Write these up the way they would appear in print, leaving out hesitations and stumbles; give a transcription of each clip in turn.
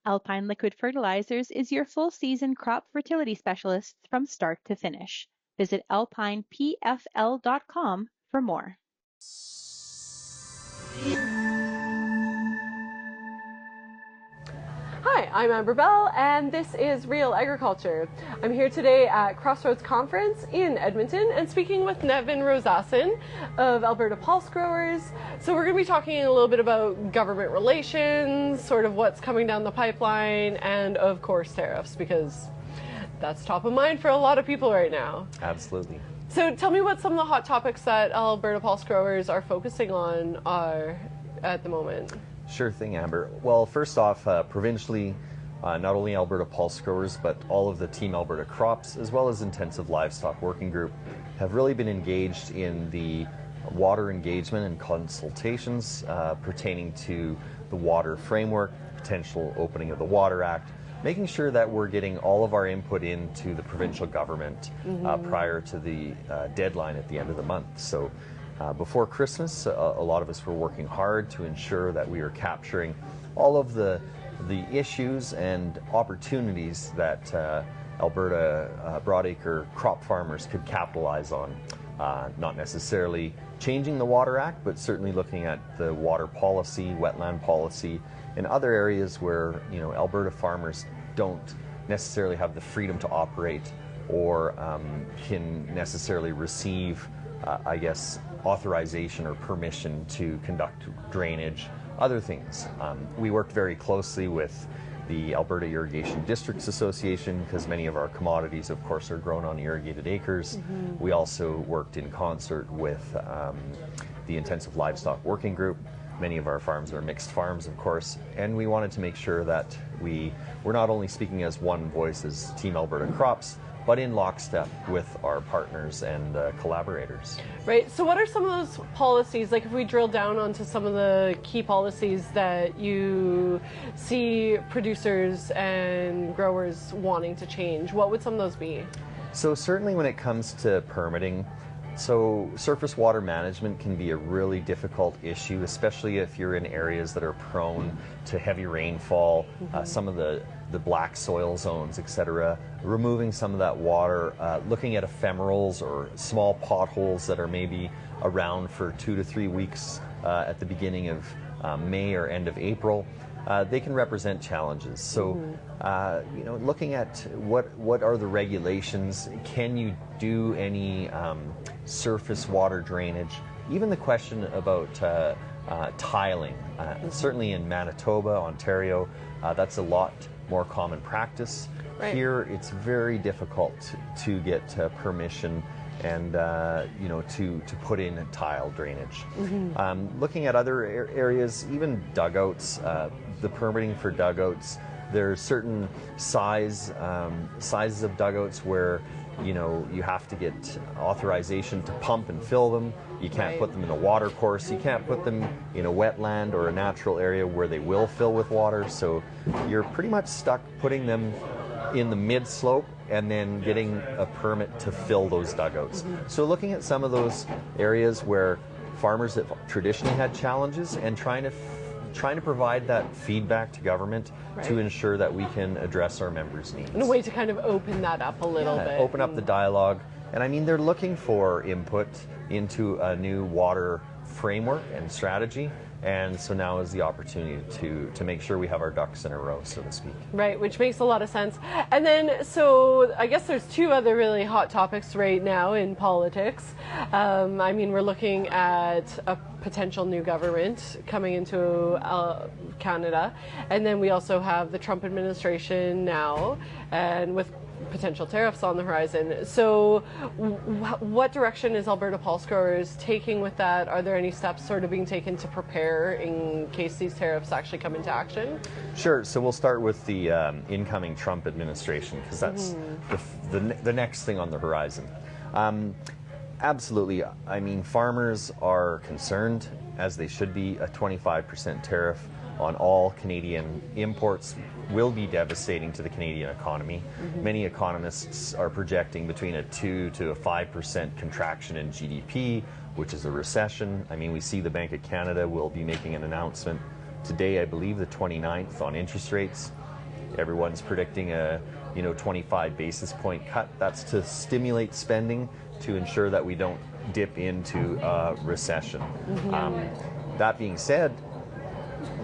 Alpine Liquid Fertilizers is your full season crop fertility specialist from start to finish. Visit alpinepfl.com for more. Hi, I'm Amber Bell, and this is Real Agriculture. I'm here today at Crossroads Conference in Edmonton and speaking with Nevin Rosaasen of Alberta Pulse Growers. So we're going to be talking a little bit about government relations, sort of what's coming down the pipeline, and of course tariffs, because that's top of mind for a lot of people right now. Absolutely. So tell me what some of the hot topics that Alberta Pulse Growers are focusing on are at the moment. Sure thing, Amber. Well, first off, provincially, not only Alberta Pulse Growers, but all of the Team Alberta Crops, as well as Intensive Livestock Working Group, have really been engaged in the water engagement and consultations pertaining to the water framework, potential opening of the Water Act, making sure that we're getting all of our input into the provincial government prior to the deadline at the end of the month. So before Christmas, a lot of us were working hard to ensure that we are capturing all of the issues and opportunities that Alberta broadacre crop farmers could capitalize on. Not necessarily changing the Water Act, but certainly looking at the water policy, wetland policy, and other areas where Alberta farmers don't necessarily have the freedom to operate or can necessarily receive authorization or permission to conduct drainage, other things. We worked very closely with the Alberta Irrigation Districts Association because many of our commodities, of course, are grown on irrigated acres. We also worked in concert with the Intensive Livestock Working Group. Many of our farms are mixed farms, of course, and we wanted to make sure that we're not only speaking as one voice as Team Alberta Crops, but in lockstep with our partners and collaborators. Right, so what are some of those policies, like if we drill down onto some of the key policies that you see producers and growers wanting to change, what would some of those be? So certainly when it comes to permitting, so surface water management can be a really difficult issue, especially if you're in areas that are prone to heavy rainfall, some of the black soil zones, etc. Removing some of that water, looking at ephemerals or small potholes that are maybe around for 2 to 3 weeks at the beginning of May or end of April. They can represent challenges. So, looking at what are the regulations, can you do any surface water drainage? Even the question about tiling. Certainly in Manitoba, Ontario, that's a lot more common practice. Right. Here, it's very difficult to get permission and to put in tile drainage. Looking at other areas, even dugouts, the permitting for dugouts, there are certain sizes of dugouts where you have to get authorization to pump and fill them. You can't put them in a water course. You can't put them in a wetland or a natural area where they will fill with water. So you're pretty much stuck putting them in the mid-slope and then getting a permit to fill those dugouts. So looking at some of those areas where farmers have traditionally had challenges and trying to provide that feedback to government to ensure that we can address our members' needs. In a way to kind of open that up a little bit. Open up the dialogue. And I mean, they're looking for input into a new water framework and strategy. And so now is the opportunity to make sure we have our ducks in a row, so to speak. Right, which makes a lot of sense. And then, so I guess there's two other really hot topics right now in politics. I mean, we're looking at a potential new government coming into Canada. And then we also have the Trump administration now, and with potential tariffs on the horizon. So what direction is Alberta Pulse Growers taking with that? Are there any steps sort of being taken to prepare in case these tariffs actually come into action? Sure. So we'll start with the incoming Trump administration, because that's the next thing on the horizon. Absolutely. I mean, farmers are concerned, as they should be. A 25% tariff on all Canadian imports will be devastating to the Canadian economy. Many economists are projecting between a 2 to a 5% contraction in GDP, which is a recession. I mean, we see the Bank of Canada will be making an announcement today, I believe the 29th, on interest rates. Everyone's predicting a 25 basis point cut. That's to stimulate spending to ensure that we don't dip into a recession. That being said,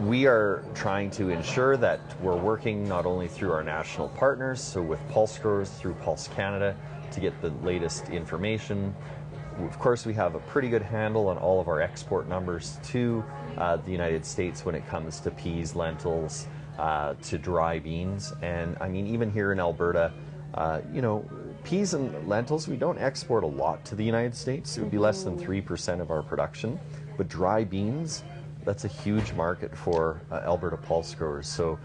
we are trying to ensure that we're working not only through our national partners, so with Pulse Growers, through Pulse Canada, to get the latest information. Of course, we have a pretty good handle on all of our export numbers to the United States when it comes to peas, lentils, to dry beans. And I mean, even here in Alberta, peas and lentils, we don't export a lot to the United States. It would be less than 3% of our production. But dry beans, that's a huge market for Alberta Pulse Growers. So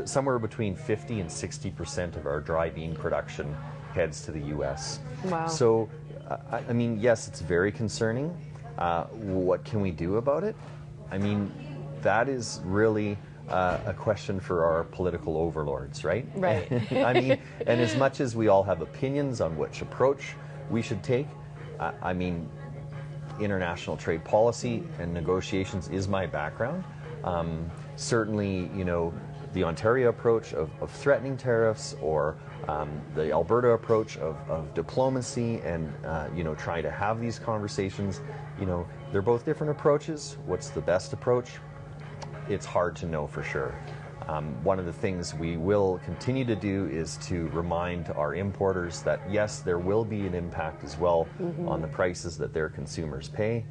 somewhere between 50 and 60% of our dry bean production heads to the U.S. Wow. So, I mean, yes, it's very concerning. What can we do about it? I mean, that is really a question for our political overlords, right? Right. I mean, and as much as we all have opinions on which approach we should take, I mean, international trade policy and negotiations is my background. Certainly, the Ontario approach of threatening tariffs, or the Alberta approach of diplomacy and trying to have these conversations, they're both different approaches. What's the best approach? It's hard to know for sure. One of the things we will continue to do is to remind our importers that yes, there will be an impact as well on the prices that their consumers pay.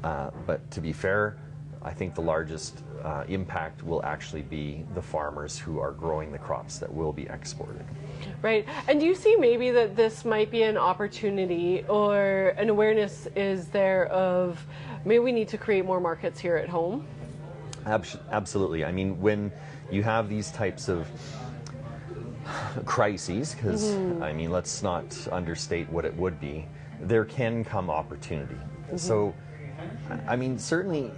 But to be fair, I think the largest impact will actually be the farmers who are growing the crops that will be exported. Right. And do you see maybe that this might be an opportunity, or an awareness is there of maybe we need to create more markets here at home? Absolutely. I mean, when you have these types of crises, because I mean, let's not understate what it would be, there can come opportunity. So, I mean, certainly,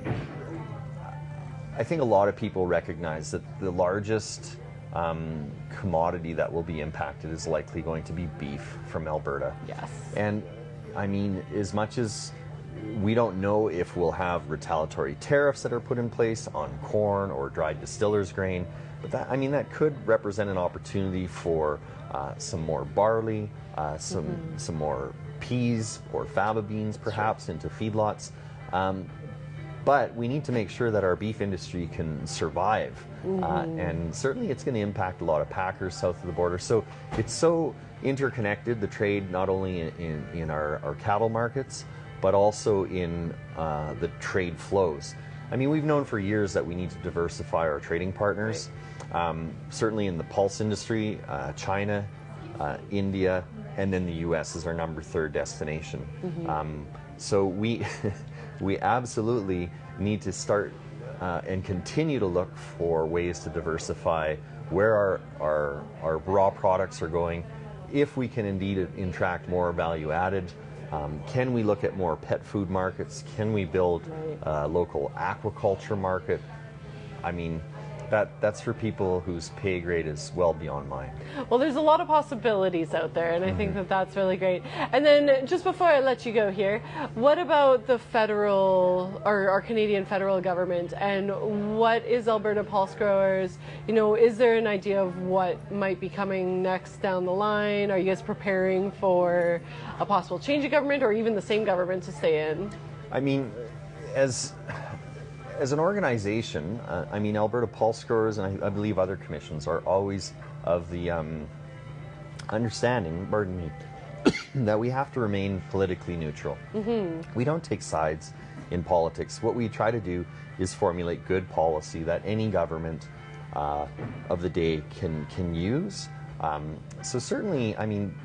I think a lot of people recognize that the largest commodity that will be impacted is likely going to be beef from Alberta. Yes. And I mean, as much as we don't know if we'll have retaliatory tariffs that are put in place on corn or dried distillers grain, but that could represent an opportunity for some more barley, some more peas or faba beans perhaps into feedlots. But we need to make sure that our beef industry can survive. And certainly it's going to impact a lot of packers south of the border. So it's so interconnected, the trade, not only in our cattle markets, but also in the trade flows. I mean, we've known for years that we need to diversify our trading partners. Certainly in the pulse industry, China, India, and then the U.S. is our number 3 destination. So we absolutely need to start and continue to look for ways to diversify where our raw products are going. If we can indeed attract more value added, can we look at more pet food markets? Can we build a local aquaculture market? I mean, that's for people whose pay grade is well beyond mine. Well, there's a lot of possibilities out there, and I think that that's really great. And then just before I let you go here, what about the federal, or our Canadian federal government, and what is Alberta Pulse Growers? Is there an idea of what might be coming next down the line? Are you guys preparing for a possible change of government, or even the same government to stay in? I mean, as an organization, I mean, Alberta Pulse Growers, and I believe other commissions, are always of the understanding, pardon me, that we have to remain politically neutral. We don't take sides in politics. What we try to do is formulate good policy that any government of the day can use. So certainly, I mean,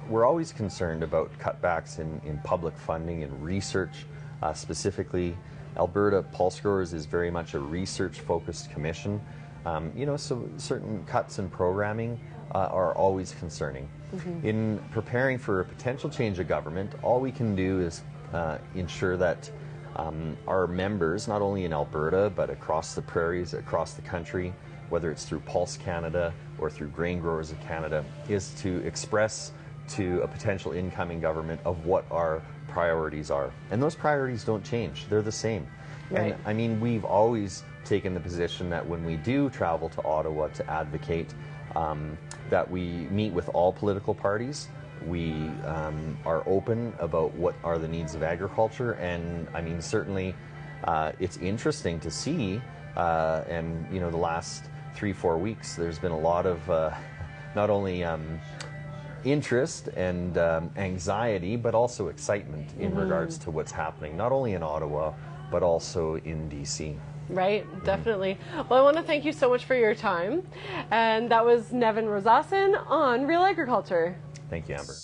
we're always concerned about cutbacks in public funding and research, specifically. Alberta Pulse Growers is very much a research-focused commission. So certain cuts in programming are always concerning. In preparing for a potential change of government, all we can do is ensure that our members, not only in Alberta, but across the prairies, across the country, whether it's through Pulse Canada or through Grain Growers of Canada, is to express to a potential incoming government of what our priorities are. And those priorities don't change. They're the same. Right. And I mean, we've always taken the position that when we do travel to Ottawa to advocate, that we meet with all political parties. We are open about what are the needs of agriculture, and I mean, certainly it's interesting to see, and you know, the last 3-4 weeks there's been a lot of not only interest and anxiety, but also excitement in regards to what's happening, not only in Ottawa, but also in DC. Right, definitely. Well, I want to thank you so much for your time. And that was Nevin Rosaasen on Real Agriculture. Thank you, Amber.